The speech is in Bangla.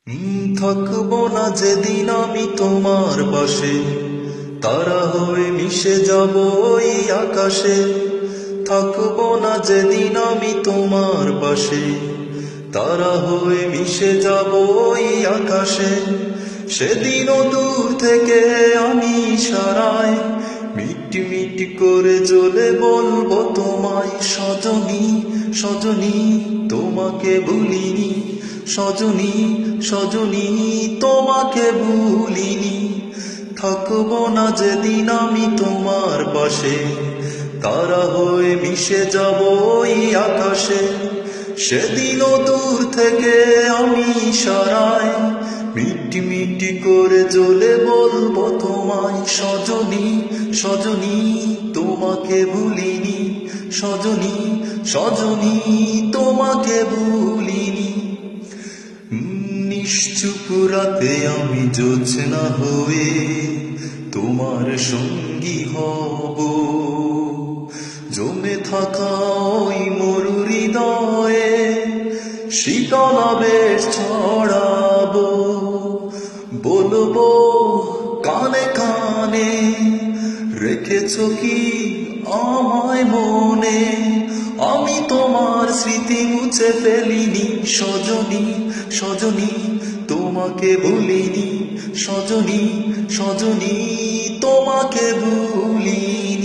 থাকবো না যেদিন আমি তোমার পাশে, তারা হয়ে মিশে যাব ওই আকাশে। থাকবো না যেদিন আমি তোমার পাশে, তারা হয়ে মিশে যাব ওই আকাশে। সেদিনও দূর থেকে আমি ইশারায় মিটি মিটি করে চলে বলবো তোমায়, সজনী সজনী তোমাকে ভুলিনি, সজনী সজনী তোমাকে ভুলিনি। থাকবো না যেদিন আমি তোমার পাশে, তারা হয়ে মিশে যাব ওই আকাশে। সেদিনও দূর থেকে আমি ইশারায় মিটি মিটি করে চলে বলবো তোমায়, সজনী সজনী তোমাকে ভুলিনি, সজনী সজনী তোমাকে ভুলিনি। নিশ্চুপ রাতে আমি জোছনা হয়ে তোমার সঙ্গী হব, জমে থাকা ওই মরুর হৃদয়ে শীতল আবেশ ছড়াবো। বলবো কানে কানে, রেখেছো কি আমায় মনে, আমি তোমার স্মৃতি মুছে ফেলিনি, সজনী সজনী তোমাকে ভুলিনি, সজনী সজনী তোমাকে ভুলিনি।